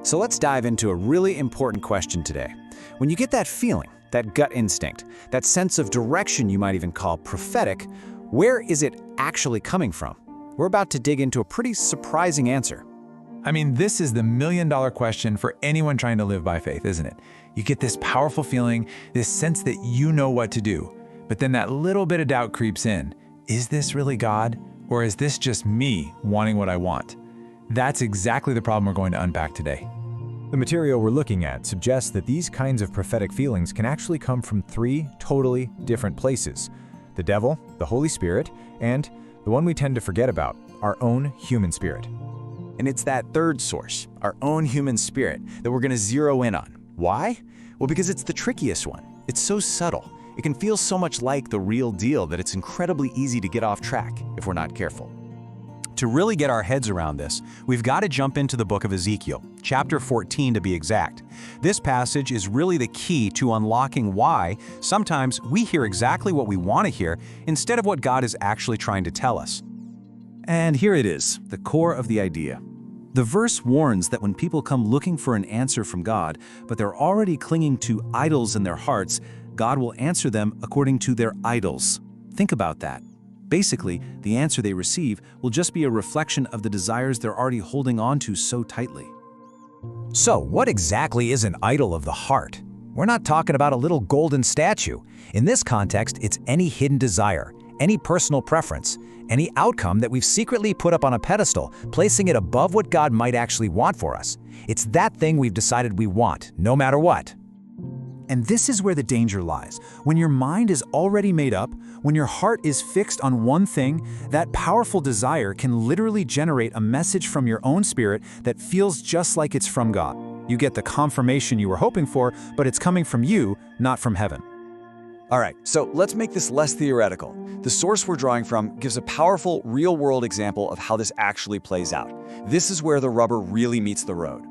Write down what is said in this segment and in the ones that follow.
So let's dive into a really important question today. When you get that feeling, that gut instinct, that sense of direction you might even call prophetic, where is it actually coming from? We're about to dig into a pretty surprising answer. I mean, this is the million-dollar question for anyone trying to live by faith, isn't it? You get this powerful feeling, this sense that you know what to do, but then that little bit of doubt creeps in. Is this really God, or is this just me wanting what I want? That's exactly the problem we're going to unpack today. The material we're looking at suggests that these kinds of prophetic feelings can actually come from three totally different places: the devil, the Holy Spirit, and the one we tend to forget about, our own human spirit. And it's that third source, our own human spirit, that we're going to zero in on. Why? Well, because it's the trickiest one. It's so subtle. It can feel so much like the real deal that it's incredibly easy to get off track if we're not careful. To really get our heads around this, we've got to jump into the book of Ezekiel, chapter 14 to be exact. This passage is really the key to unlocking why sometimes we hear exactly what we want to hear instead of what God is actually trying to tell us. And here it is, the core of the idea. The verse warns that when people come looking for an answer from God, but they're already clinging to idols in their hearts, God will answer them according to their idols. Think about that. Basically, the answer they receive will just be a reflection of the desires they're already holding on to so tightly. So, what exactly is an idol of the heart? We're not talking about a little golden statue. In this context, it's any hidden desire, any personal preference, any outcome that we've secretly put up on a pedestal, placing it above what God might actually want for us. It's that thing we've decided we want, no matter what. And this is where the danger lies. When your mind is already made up, when your heart is fixed on one thing, that powerful desire can literally generate a message from your own spirit that feels just like it's from God. You get the confirmation you were hoping for, but it's coming from you, not from heaven. All right, so let's make this less theoretical. The source we're drawing from gives a powerful, real-world example of how this actually plays out. This is where the rubber really meets the road.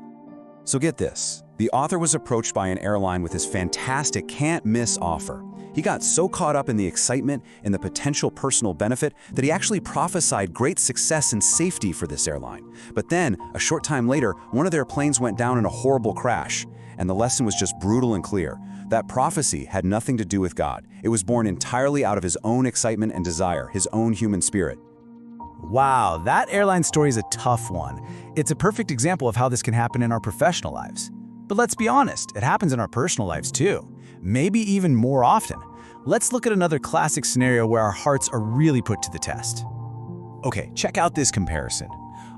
So get this. The author was approached by an airline with his fantastic can't-miss offer. He got so caught up in the excitement and the potential personal benefit that he actually prophesied great success and safety for this airline. But then, a short time later, one of their planes went down in a horrible crash. And the lesson was just brutal and clear. That prophecy had nothing to do with God. It was born entirely out of his own excitement and desire, his own human spirit. Wow, that airline story is a tough one. It's a perfect example of how this can happen in our professional lives. But let's be honest, it happens in our personal lives too. Maybe even more often. Let's look at another classic scenario where our hearts are really put to the test. Okay, check out this comparison.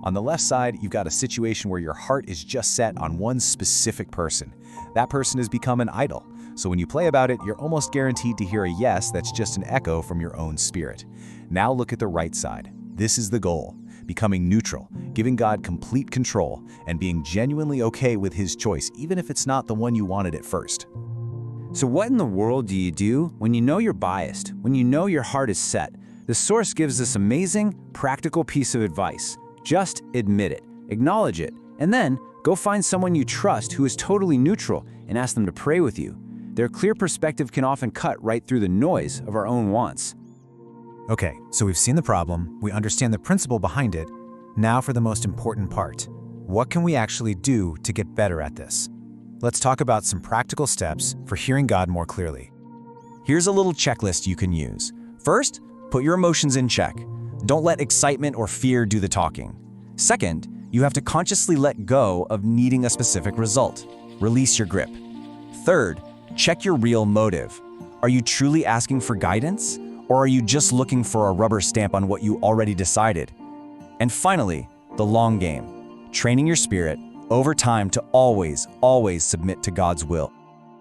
On the left side, you've got a situation where your heart is just set on one specific person. That person has become an idol. So when you play about it, you're almost guaranteed to hear a yes that's just an echo from your own spirit. Now look at the right side. This is the goal. Becoming neutral, giving God complete control, and being genuinely okay with his choice, even if it's not the one you wanted at first. So what in the world do you do when you know you're biased, when you know your heart is set? The source gives this amazing, practical piece of advice. Just admit it, acknowledge it, and then go find someone you trust who is totally neutral and ask them to pray with you. Their clear perspective can often cut right through the noise of our own wants. Okay, so we've seen the problem, we understand the principle behind it. Now for the most important part. What can we actually do to get better at this? Let's talk about some practical steps for hearing God more clearly. Here's a little checklist you can use. First, put your emotions in check. Don't let excitement or fear do the talking. Second, you have to consciously let go of needing a specific result. Release your grip. Third, check your real motive. Are you truly asking for guidance? Or are you just looking for a rubber stamp on what you already decided? And finally, the long game. Training your spirit over time to always submit to God's will.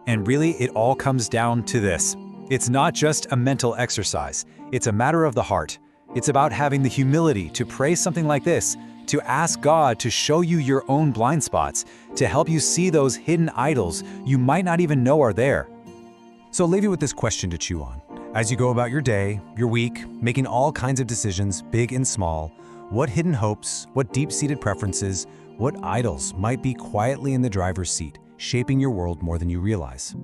And really, it all comes down to this. It's not just a mental exercise. It's a matter of the heart. It's about having the humility to pray something like this, to ask God to show you your own blind spots, to help you see those hidden idols you might not even know are there. So I'll leave you with this question to chew on. As you go about your day, your week, making all kinds of decisions, big and small, what hidden hopes, what deep-seated preferences, what idols might be quietly in the driver's seat, shaping your world more than you realize?